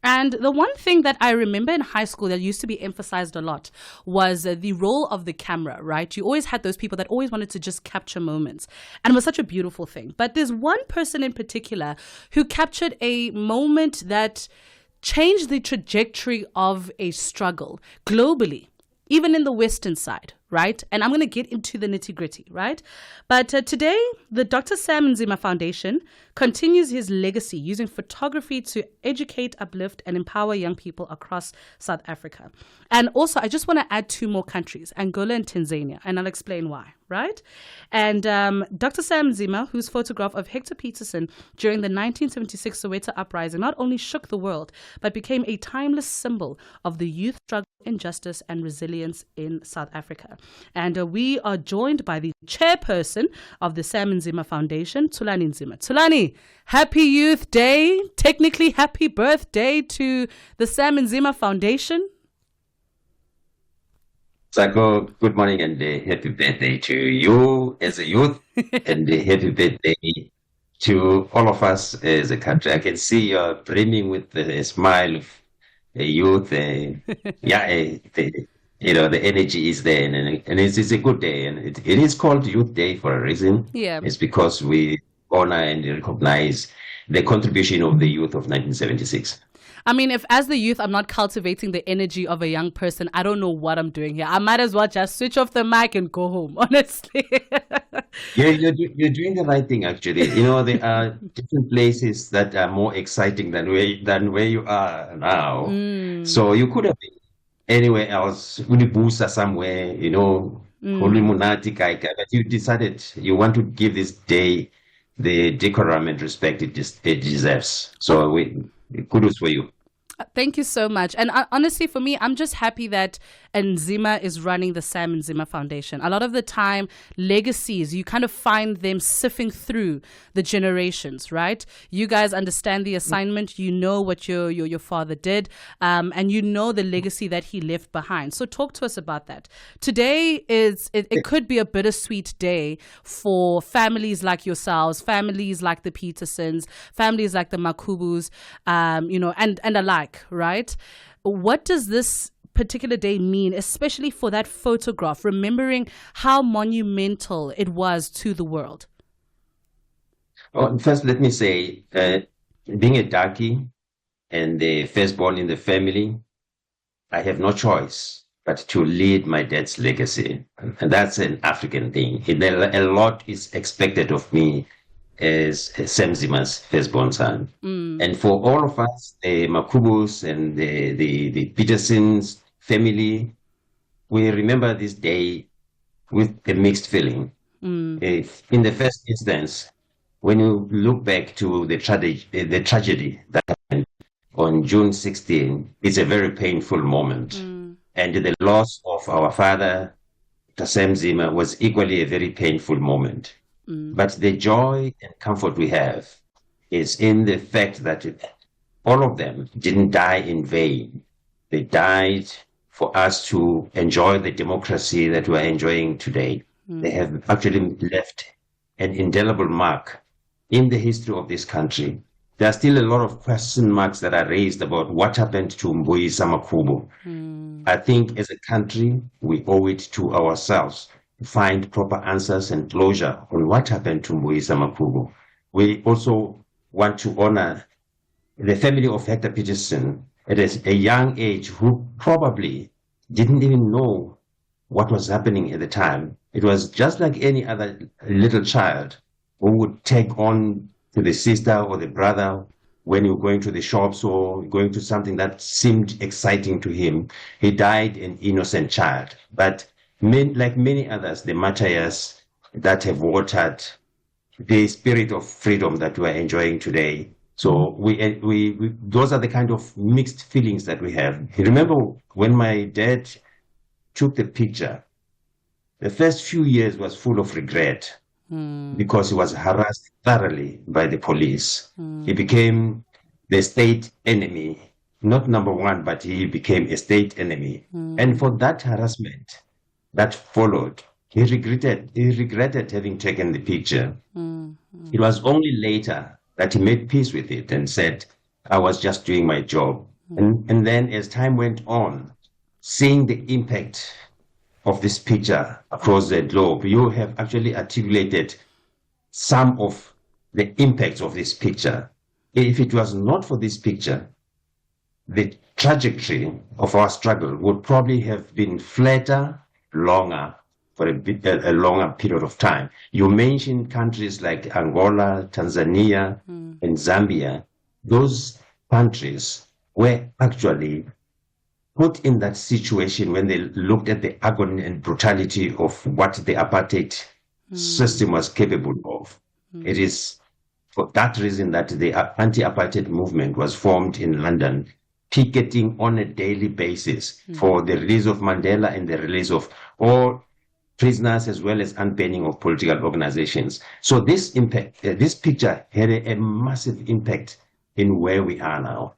And the one thing that I remember in high school that used to be emphasized a lot was the role of the camera, right? You always had those people that always wanted to just capture moments. And it was such a beautiful thing. But there's one person in particular who captured a moment that changed the trajectory of a struggle globally, even in the Western side, right? And I'm going to get into the nitty gritty, right? But today, the Dr. Sam Nzima Foundation continues his legacy using photography to educate, uplift, and empower young people across South Africa. And also, I just want to add two more countries, Angola and Tanzania, and I'll explain why, right? And Dr. Sam Nzima, whose photograph of Hector Pieterson during the 1976 Soweto Uprising not only shook the world, but became a timeless symbol of the youth struggle, injustice, and resilience in South Africa. And we are joined by the chairperson of the Sam Nzima Foundation, Thulani Nzima. Thulani, happy Youth Day. Technically, happy birthday to the Sam Nzima Foundation. Ntsako, good morning and happy birthday to you as a youth and happy birthday to all of us as a country. I can see you're brimming with a smile of a youth. The energy is there and it's a good day. And it is called Youth Day for a reason. Yeah. It's because we honor and recognize the contribution of the youth of 1976. I mean, if as the youth I'm not cultivating the energy of a young person, I don't know what I'm doing here. I might as well just switch off the mic and go home, honestly. You're doing the right thing, actually. There are different places that are more exciting than where you are now. So you could have been anywhere else, Unibusa somewhere, Holy Munati Kaika, but you decided you want to give this day the decorum and respect it deserves. So kudos for you. Thank you so much. And honestly, for me, I'm just happy that Nzima is running the Sam Nzima Foundation. A lot of the time, legacies, you kind of find them sifting through the generations, right? You guys understand the assignment. You know what your father did, and you know the legacy that he left behind. So talk to us about that. Today it could be a bittersweet day for families like yourselves, families like the Petersons, families like the Makubus, and alike. Right? What does this particular day mean, especially for that photograph, remembering how monumental it was to the world? First, let me say, being a darkie and the firstborn in the family, I have no choice but to lead my dad's legacy. And that's an African thing. A lot is expected of me as Sam Nzima's firstborn son. And for all of us, the Makubus and the Petersons family, we remember this day with a mixed feeling. In the first instance, when you look back to the tragedy that happened on June 16, it's a very painful moment. And the loss of our father, Sam Nzima, was equally a very painful moment. But the joy and comfort we have is in the fact that all of them didn't die in vain. They died for us to enjoy the democracy that we're enjoying today. They have actually left an indelible mark in the history of this country. There are still a lot of question marks that are raised about what happened to Mbuyisa Makubu. I think as a country, we owe it to ourselves find proper answers and closure on what happened to Mbuyisa Makubu. We also want to honor the family of Hector Pieterson at a young age who probably didn't even know what was happening at the time. It was just like any other little child who would take on to the sister or the brother when you're going to the shops or going to something that seemed exciting to him. He died an innocent child. But like many others, the martyrs that have watered the spirit of freedom that we're enjoying today. So we those are the kind of mixed feelings that we have. You remember when my dad took the picture, the first few years was full of regret because he was harassed thoroughly by the police. He became the state enemy, not number one, but he became a state enemy. And for that harassment that followed, he regretted having taken the picture. It was only later that he made peace with it and said, I was just doing my job. And then as time went on, seeing the impact of this picture across the globe, you have actually articulated some of the impacts of this picture. If it was not for this picture, the trajectory of our struggle would probably have been flatter, longer, for a longer period of time. You mentioned countries like Angola, Tanzania, and Zambia. Those countries were actually put in that situation when they looked at the agony and brutality of what the apartheid system was capable of. It is for that reason that the anti-apartheid movement was formed in London, picketing on a daily basis for the release of Mandela and the release of all prisoners as well as unbanning of political organizations. So this impact, this picture had a massive impact in where we are now.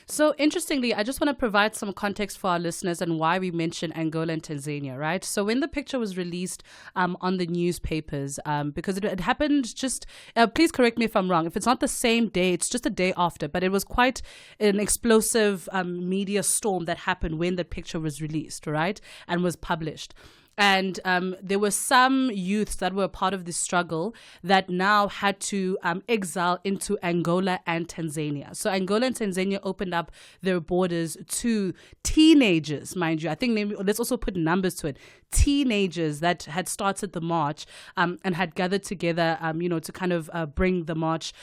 So interestingly, I just want to provide some context for our listeners and why we mention Angola and Tanzania, right? So when the picture was released on the newspapers, because it happened just, please correct me if I'm wrong, if it's not the same day, it's just a day after, but it was quite an explosive media storm that happened when the picture was released, right? And was published. And there were some youths that were part of this struggle that now had to exile into Angola and Tanzania. So Angola and Tanzania opened up their borders to teenagers, mind you. I think maybe let's also put numbers to it. Teenagers that had started the march and had gathered together, to kind of bring the march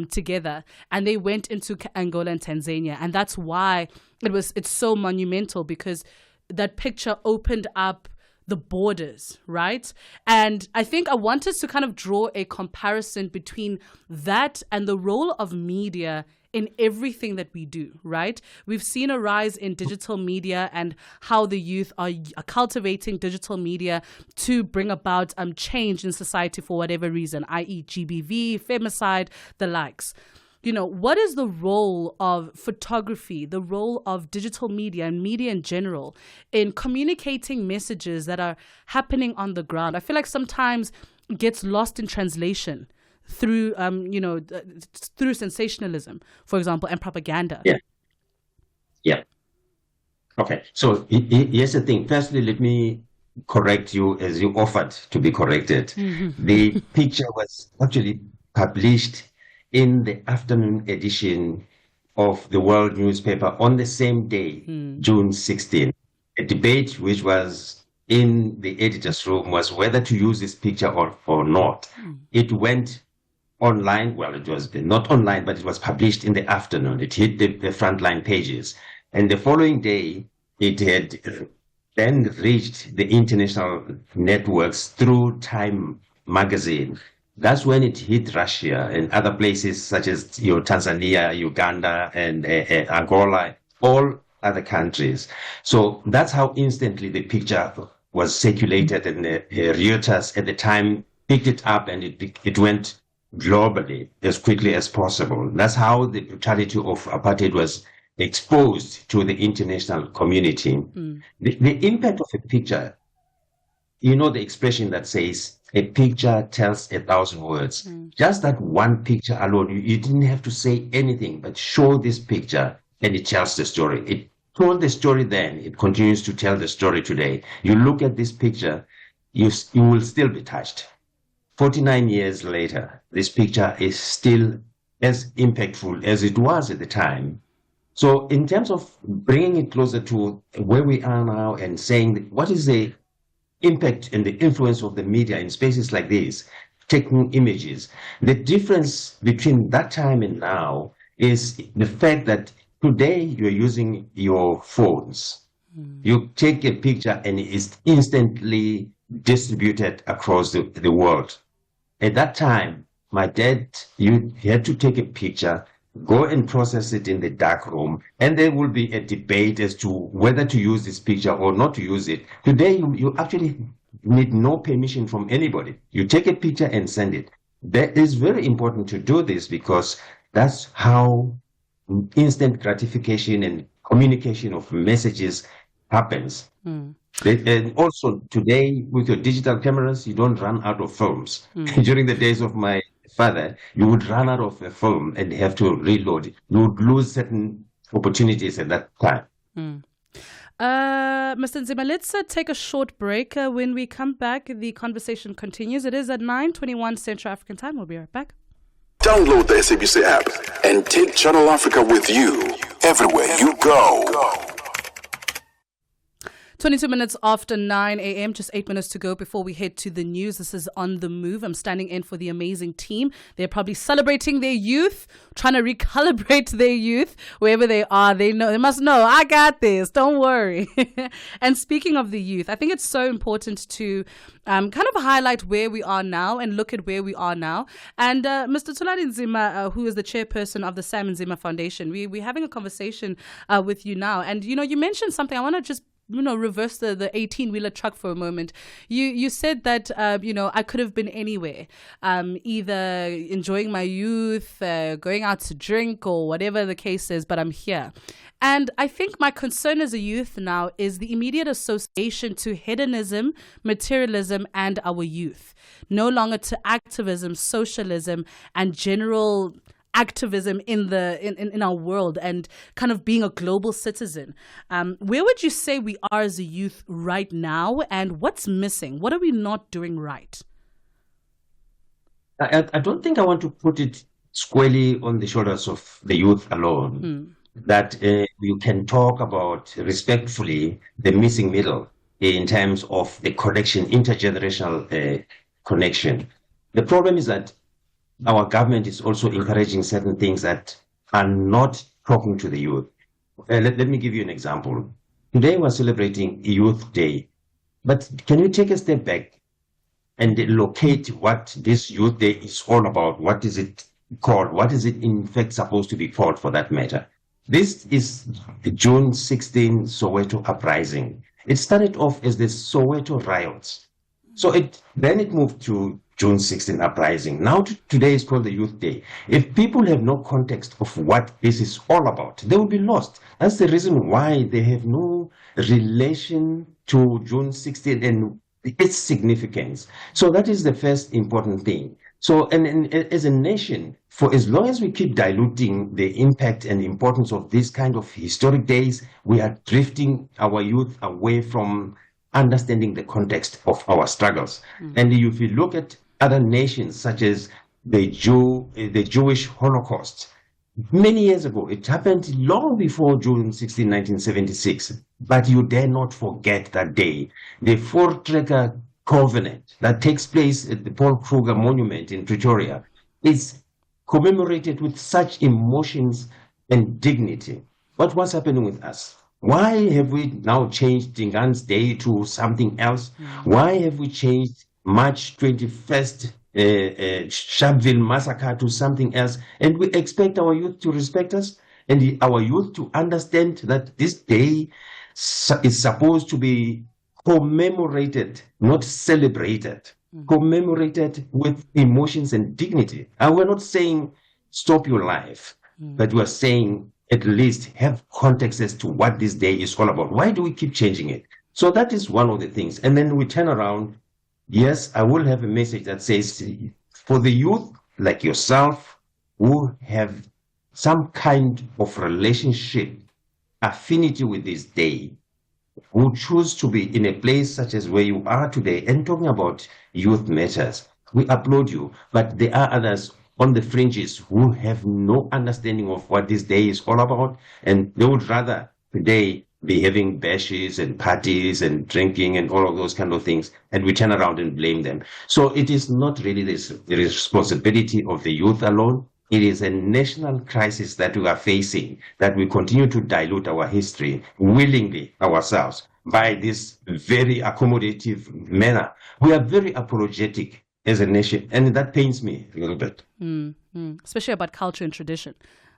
together. And they went into Angola and Tanzania. And that's why it's so monumental, because that picture opened up the borders, right? And I think I wanted to kind of draw a comparison between that and the role of media in everything that we do, right? We've seen a rise in digital media and how the youth are cultivating digital media to bring about change in society for whatever reason, i.e. GBV, femicide, the likes. What is the role of photography, the role of digital media and media in general in communicating messages that are happening on the ground? I feel like sometimes it gets lost in translation through, through sensationalism, for example, and propaganda. Yeah. Okay. So here's the thing. Firstly, let me correct you as you offered to be corrected. The picture was actually published in the afternoon edition of the World newspaper on the same day, June 16. A debate which was in the editor's room was whether to use this picture or not. It went online. Well, it was not online, but it was published in the afternoon. It hit the frontline pages. And the following day, it had then reached the international networks through Time magazine. That's when it hit Russia and other places such as Tanzania, Uganda, and Angola, all other countries. So that's how instantly the picture was circulated, and Reuters at the time picked it up, and it went globally as quickly as possible. That's how the brutality of apartheid was exposed to the international community. The impact of a picture, the expression that says, a picture tells 1,000 words. Just that one picture alone, you didn't have to say anything, but show this picture and it tells the story. It told the story then, it continues to tell the story today. You look at this picture, you will still be touched. 49 years later, this picture is still as impactful as it was at the time. So in terms of bringing it closer to where we are now and saying, what is the impact and the influence of the media in spaces like this, taking images. The difference between that time and now is the fact that today you're using your phones. You take a picture and it's instantly distributed across the world. At that time, my dad, you had to take a picture, go and process it in the dark room, and there will be a debate as to whether to use this picture or not to use it. Today, you actually need no permission from anybody. You take a picture and send it. That is very important to do this, because that's how instant gratification and communication of messages happens. And also today, with your digital cameras, you don't run out of films. During the days of my father, you would run out of a film and have to reload it. You would lose certain opportunities at that time. Mr. Nzima, let's take a short break. When we come back, the conversation continues. It is at 9:21 Central African time. We'll be right back. Download the SABC app and take Channel Africa with you everywhere you go. 22 minutes after 9 a.m., just 8 minutes to go before we head to the news. This is On the Move. I'm standing in for the amazing team. They're probably celebrating their youth, trying to recalibrate their youth wherever they are. They must know, I got this, don't worry. And speaking of the youth, I think it's so important to kind of highlight where we are now and look at where we are now. And Mr. Thulani Nzima, who is the chairperson of the Nzima Foundation, we're having a conversation with you now. And, you mentioned something. I want to just reverse the 18-wheeler truck for a moment. You said that, I could have been anywhere, either enjoying my youth, going out to drink or whatever the case is, but I'm here. And I think my concern as a youth now is the immediate association to hedonism, materialism, and our youth. No longer to activism, socialism, and general activism in our world and kind of being a global citizen. Where would you say we are as a youth right now, and what's missing? What are we not doing right? I don't think I want to put it squarely on the shoulders of the youth alone. That you can talk about respectfully the missing middle in terms of the connection, intergenerational connection. The problem is that our government is also encouraging certain things that are not talking to the youth. Let me give you an example. Today we're celebrating Youth Day, but can you take a step back and locate what this Youth Day is all about? What is it called? What is it in fact supposed to be called, for that matter? This is the June 16 Soweto Uprising. It started off as the Soweto riots. Then it moved to June 16 Uprising. Now today is called the Youth Day. If people have no context of what this is all about, they will be lost. That's the reason why they have no relation to June 16 and its significance. So that is the first important thing. So, and as a nation, for as long as we keep diluting the impact and importance of these kind of historic days, we are drifting our youth away from understanding the context of our struggles. And if you look at other nations, such as the Jewish Holocaust, many years ago, it happened long before June 16, 1976, but you dare not forget that day. The Voortrekker Covenant that takes place at the Paul Kruger Monument in Pretoria is commemorated with such emotions and dignity. But what's happening with us? Why have we now changed Dingan's Day to something else? Why have we changed March 21st Sharpeville Massacre to something else? And we expect our youth to respect us and our youth to understand that this day is supposed to be commemorated, not celebrated. Commemorated with emotions and dignity. And we're not saying stop your life, but we're saying at least have context as to what this day is all about. Why do we keep changing it? So that is one of the things. And then we turn around. Yes, I will have a message that says, for the youth like yourself who have some kind of relationship, affinity with this day, who choose to be in a place such as where you are today and talking about youth matters, we applaud you. But there are others on the fringes who have no understanding of what this day is all about, and they would rather today be having bashes and parties and drinking and all of those kind of things, and we turn around and blame them. So it is not really the responsibility of the youth alone. It is a national crisis that we are facing, that we continue to dilute our history willingly ourselves by this very accommodative manner. We are very apologetic as a nation, and that pains me a little bit. Especially about culture and tradition.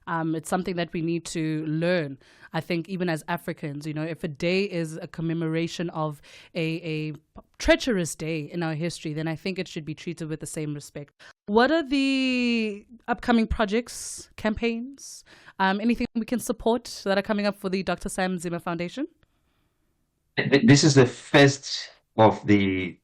It's something that we need to learn. I think even as Africans, if a day is a commemoration of a treacherous day in our history, then I think it should be treated with the same respect. What are the upcoming projects, campaigns, anything we can support that are coming up for the Dr. Nzima Foundation? This is the first of the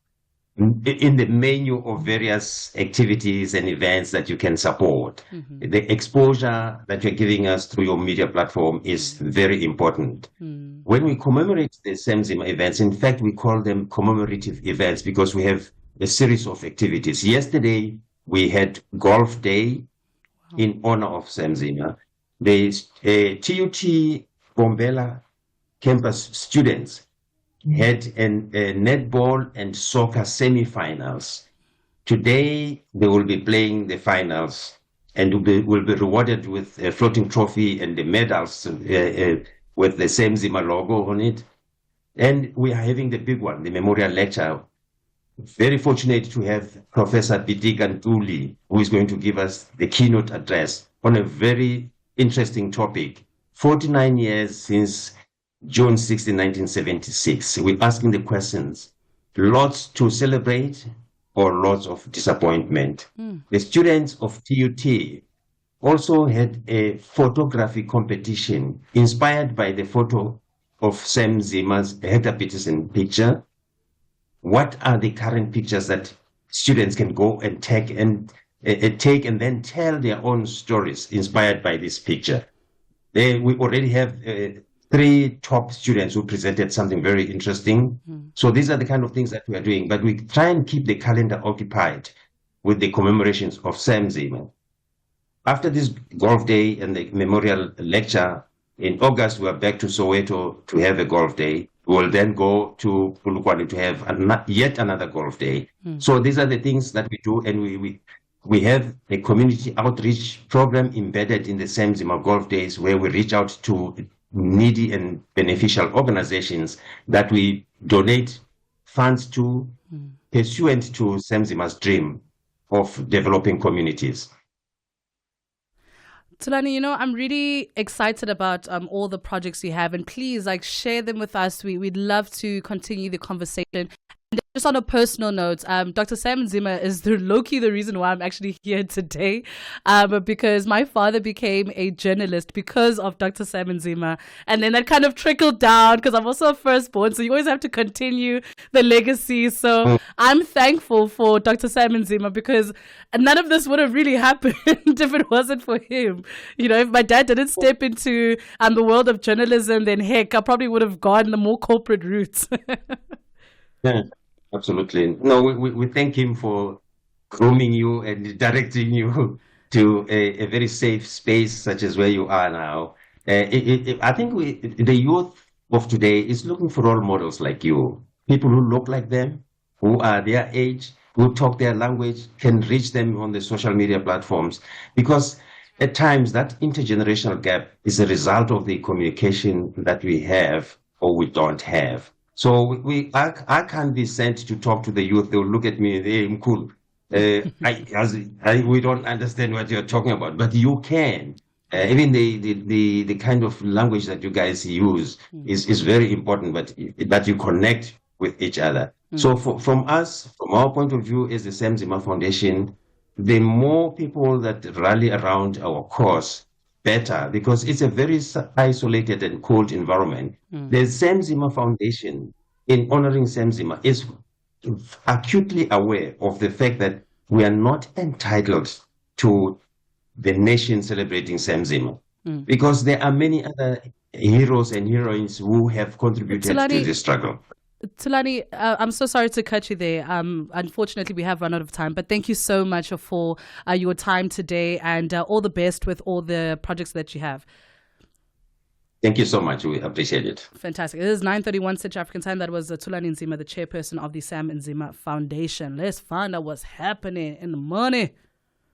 in the menu of various activities and events that you can support. The exposure that you're giving us through your media platform is very important. When we commemorate the Nzima events, in fact, we call them commemorative events because we have a series of activities. Yesterday, we had Golf Day in honor of Nzima. The TUT Bombela campus students had a netball and soccer semi-finals. Today, they will be playing the finals and will be rewarded with a floating trophy and the medals with the Nzima logo on it. And we are having the big one, the memorial lecture. Very fortunate to have Professor Bitika Ntuli, who is going to give us the keynote address on a very interesting topic. 49 years since June 16, 1976. We're asking the questions, lots to celebrate or lots of disappointment. The students of TUT also had a photography competition inspired by the photo of Sam Nzima's Hector Pieterson picture. What are the current pictures that students can go and take and then tell their own stories inspired by this picture? We already have 3 top students who presented something very interesting. So these are the kind of things that we are doing, but we try and keep the calendar occupied with the commemorations of Sam Nzima. After this golf day and the memorial lecture, in August, we are back to Soweto to have a golf day. We will then go to Polokwane to have yet another golf day. So these are the things that we do, and we have a community outreach program embedded in the Sam Nzima golf days where we reach out to needy and beneficial organizations that we donate funds to pursuant to Sam Nzima's dream of developing communities. Thulani, I'm really excited about all the projects you have, and please share them with us. We'd love to continue the conversation. And just on a personal note, Dr. Sam Nzima is low-key the reason why I'm actually here today, because my father became a journalist because of Dr. Sam Nzima, and then that kind of trickled down because I'm also a firstborn, so you always have to continue the legacy. So I'm thankful for Dr. Sam Nzima because none of this would have really happened if it wasn't for him. If my dad didn't step into the world of journalism, then heck, I probably would have gone the more corporate routes. Yeah. Absolutely. No, we thank him for grooming you and directing you to a very safe space such as where you are now. I think the youth of today is looking for role models like you, people who look like them, who are their age, who talk their language, can reach them on the social media platforms. Because at times that intergenerational gap is a result of the communication that we have or we don't have. So I can't be sent to talk to the youth. They'll look at me and say, I'm cool. We don't understand what you're talking about, but you can. Even the kind of language that you guys use is very important, but that you connect with each other. So from our point of view as the Nzima Foundation, the more people that rally around our cause, better, because it's a very isolated and cold environment. The Nzima Foundation, in honoring Nzima, is acutely aware of the fact that we are not entitled to the nation celebrating Nzima, because there are many other heroes and heroines who have contributed to the struggle. Thulani, I'm so sorry to cut you there. Unfortunately, we have run out of time, but thank you so much for your time today, and all the best with all the projects that you have. Thank you so much. We appreciate it. Fantastic. It is 9:31 Central African time. That was Thulani Nzima, the chairperson of the Sam Nzima Foundation. Let's find out what's happening in the money.